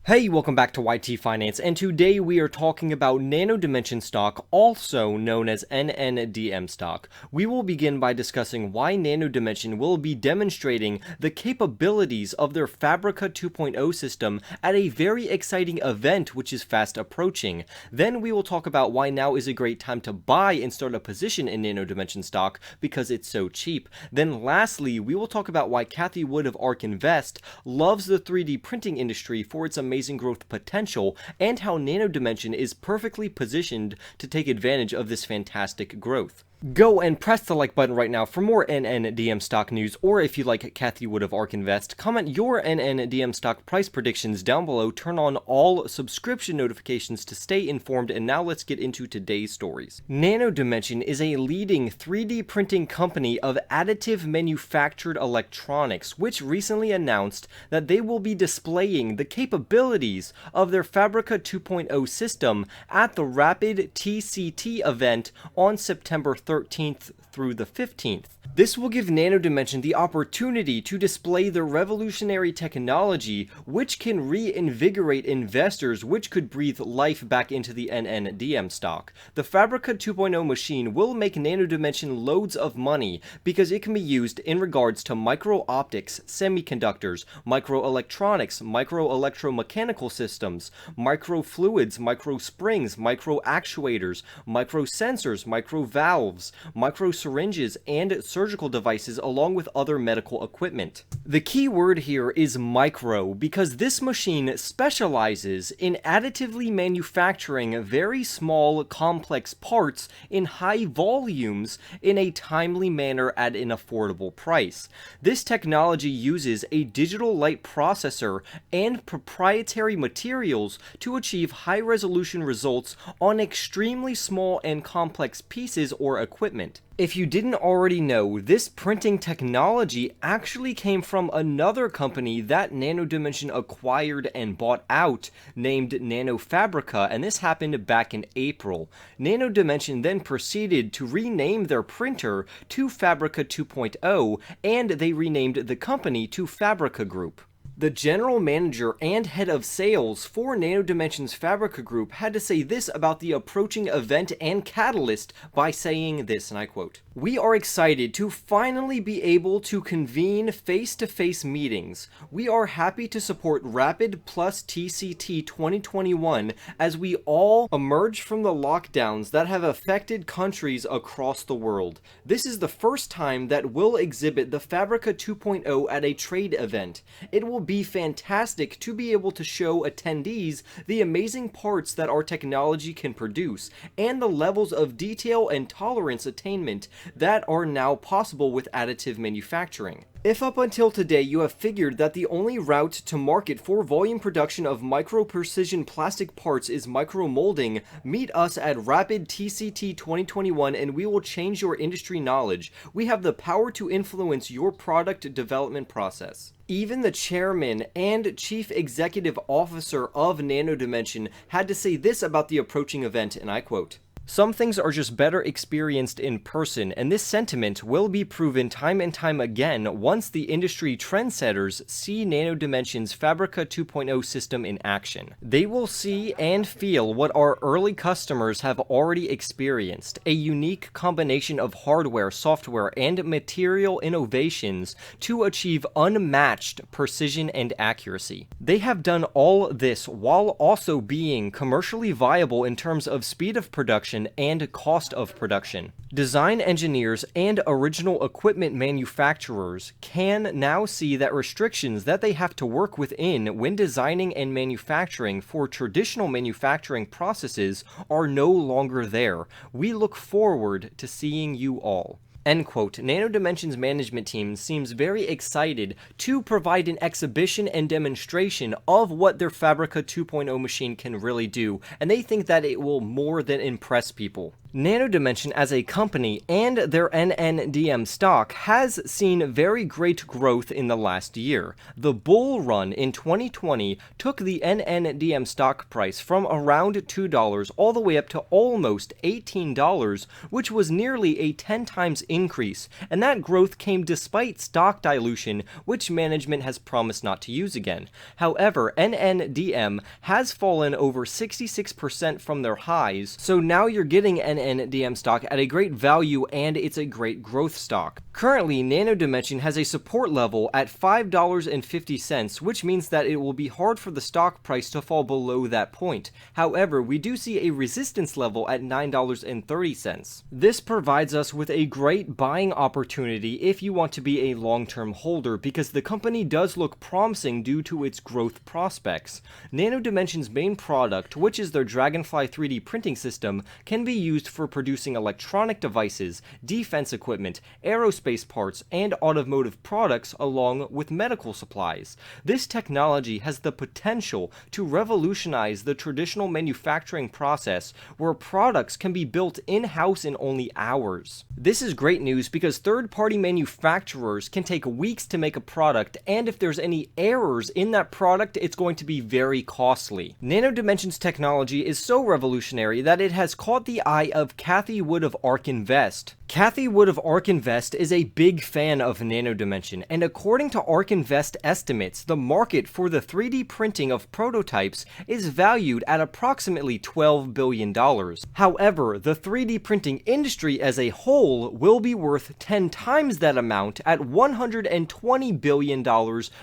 Hey, welcome back to YT Finance, and today we are talking about Nano Dimension stock, also known as nndm stock. We will begin by discussing why Nano Dimension will be demonstrating the capabilities of their Fabrica 2.0 system at a very exciting event which is fast approaching. Then we will talk about why now is a great time to buy and start a position in Nano Dimension stock because it's so cheap. Then lastly, we will talk about why Cathie Wood of ARK Invest loves the 3D printing industry for its amazing growth potential, and how Nano Dimension is perfectly positioned to take advantage of this fantastic growth. Go and press the like button right now for more nndm stock news, or if you like Cathie Wood of ARK Invest, comment your nndm stock price predictions down below, turn on all subscription notifications to stay informed, and now let's get into today's stories. Nano Dimension is a leading 3D printing company of additive manufactured electronics, which recently announced that they will be displaying the capabilities of their Fabrica 2.0 system at the Rapid TCT event on September 13th through the 15th. This will give Nano Dimension the opportunity to display their revolutionary technology, which can reinvigorate investors, which could breathe life back into the nndm stock. The Fabrica 2.0 machine will make Nano Dimension loads of money because it can be used in regards to micro-optics, semiconductors, microelectronics, micro-electromechanical systems, microfluids, microsprings, micro-actuators, microsensors, micro-valves, micro-syringes, and surgical devices, along with other medical equipment. The key word here is micro, because this machine specializes in additively manufacturing very small, complex parts in high volumes in a timely manner at an affordable price. This technology uses a digital light processor and proprietary materials to achieve high-resolution results on extremely small and complex pieces or equipment. If you didn't already know, this printing technology actually came from another company that Nano Dimension acquired and bought out, named Nano Fabrica, and this happened back in April. Nano Dimension then proceeded to rename their printer to Fabrica 2.0, and they renamed the company to Fabrica Group. The general manager and head of sales for Nano Dimension's Fabrica Group had to say this about the approaching event and catalyst by saying this, and I quote, "We are excited to finally be able to convene face-to-face meetings. We are happy to support Rapid plus TCT 2021 as we all emerge from the lockdowns that have affected countries across the world. This is the first time that we'll exhibit the Fabrica 2.0 at a trade event. It will be fantastic to be able to show attendees the amazing parts that our technology can produce, and the levels of detail and tolerance attainment that are now possible with additive manufacturing. If up until today you have figured that the only route to market for volume production of micro-precision plastic parts is micro-molding, meet us at Rapid TCT 2021 and we will change your industry knowledge. We have the power to influence your product development process." Even the chairman and chief executive officer of Nano Dimension had to say this about the approaching event, and I quote, "Some things are just better experienced in person, and this sentiment will be proven time and time again once the industry trendsetters see Nano Dimension's Fabrica 2.0 system in action. They will see and feel what our early customers have already experienced, a unique combination of hardware, software, and material innovations to achieve unmatched precision and accuracy. They have done all this while also being commercially viable in terms of speed of production and cost of production. Design engineers and original equipment manufacturers can now see that restrictions that they have to work within when designing and manufacturing for traditional manufacturing processes are no longer there. We look forward to seeing you all." End quote. Nano Dimension's management team seems very excited to provide an exhibition and demonstration of what their Fabrica 2.0 machine can really do, and they think that it will more than impress people. Nano Dimension as a company and their nndm stock has seen very great growth in the last year. The bull run in 2020 took the nndm stock price from around $2 all the way up to almost $18, which was nearly a 10 times increase, and that growth came despite stock dilution, which management has promised not to use again. However, nndm has fallen over 66% from their highs, so now you're getting nndm stock at a great value and it's a great growth stock. Currently, Nano Dimension has a support level at $5.50, which means that it will be hard for the stock price to fall below that point. However, we do see a resistance level at $9.30. This provides us with a great buying opportunity if you want to be a long-term holder, because the company does look promising due to its growth prospects. Nano Dimension's main product, which is their Dragonfly 3D printing system, can be used for producing electronic devices, defense equipment, aerospace parts, and automotive products, along with medical supplies. This technology has the potential to revolutionize the traditional manufacturing process, where products can be built in-house in only hours. This is great news because third-party manufacturers can take weeks to make a product, and if there's any errors in that product, it's going to be very costly. Nano Dimension's technology is so revolutionary that it has caught the eye of Cathie Wood of ARK Invest. Cathie Wood of ARK Invest is a big fan of Nano Dimension, and according to ARK Invest estimates, the market for the 3D printing of prototypes is valued at approximately $12 billion. However, the 3D printing industry as a whole will be worth 10 times that amount at $120 billion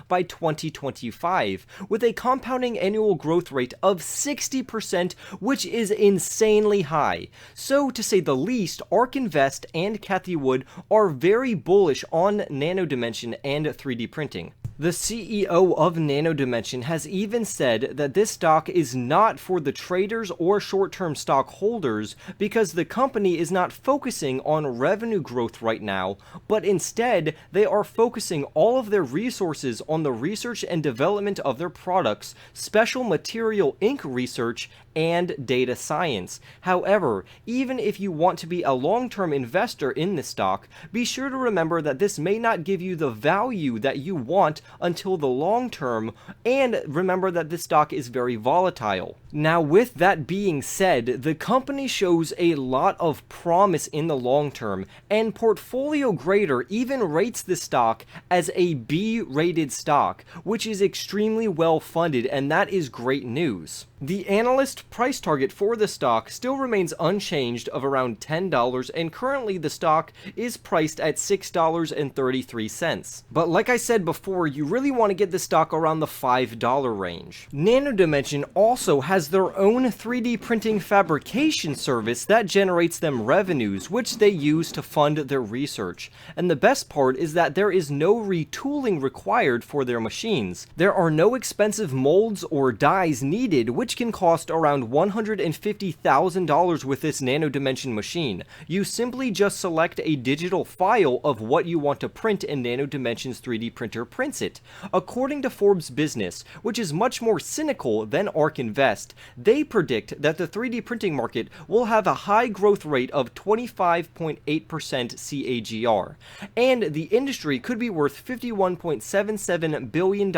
by 2025, with a compounding annual growth rate of 60%, which is insanely high. So, to say the least, ARK Invest and Cathie Wood are very bullish on Nano Dimension and 3D printing. The CEO of Nano Dimension has even said that this stock is not for the traders or short-term stock holders, because the company is not focusing on revenue growth right now, but instead they are focusing all of their resources on the research and development of their products, special material ink research, and data science. However, even if you want to be a long-term investor in this stock, be sure to remember that this may not give you the value that you want until the long term, and remember that this stock is very volatile. Now, with that being said, the company shows a lot of promise in the long term, and Portfolio Grader even rates this stock as a B-rated stock, which is extremely well funded, and that is great news. The analyst price target for the stock still remains unchanged of around $10, and currently the stock is priced at $6.33. But like I said before, you really want to get the stock around the $5 range. Nano Dimension also has their own 3D printing fabrication service that generates them revenues, which they use to fund their research. And the best part is that there is no retooling required for their machines. There are no expensive molds or dies needed, which can cost around $150,000 with this Nano Dimension machine. You simply just select a digital file of what you want to print, and Nano Dimension's 3D printer prints it. According to Forbes Business, which is much more cynical than ARK Invest, they predict that the 3D printing market will have a high growth rate of 25.8% CAGR, and the industry could be worth $51.77 billion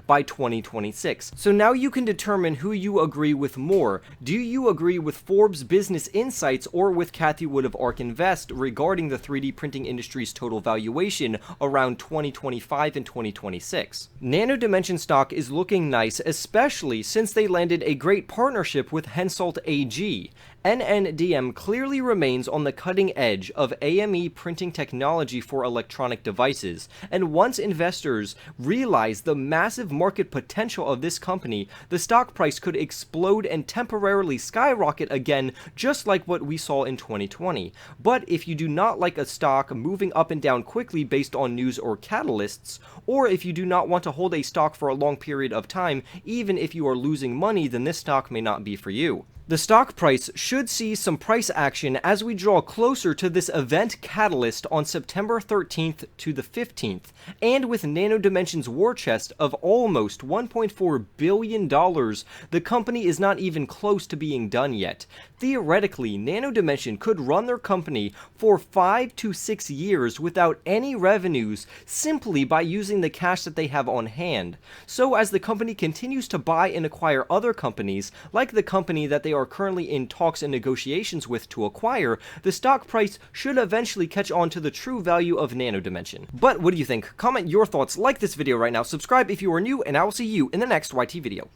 by 2026. So now you can determine who you agree with more. Do you agree with Forbes Business Insights or with Cathie Wood of ARK Invest regarding the 3D printing industry's total valuation around 2025 and 2026? Nano Dimension stock is looking nice, especially since they landed a great partnership with Hensoldt AG. nndm clearly remains on the cutting edge of AME printing technology for electronic devices, and once investors realize the massive market potential of this company, the stock price could explode and temporarily skyrocket again, just like what we saw in 2020. But if you do not like a stock moving up and down quickly based on news or catalysts, or if you do not want to hold a stock for a long period of time, even if you are losing money, then this stock may not be for you. The stock price should see some price action as we draw closer to this event catalyst on September 13th to the 15th, and with Nano Dimension's war chest of almost $1.4 billion, the company is not even close to being done yet. Theoretically, Nano Dimension could run their company for 5 to 6 years without any revenues, simply by using the cash that they have on hand. So as the company continues to buy and acquire other companies, like the company that they are are currently in talks and negotiations with to acquire, the stock price should eventually catch on to the true value of Nano Dimension. But what do you think? Comment your thoughts, like this video right now, subscribe if you are new, and I will see you in the next YT video.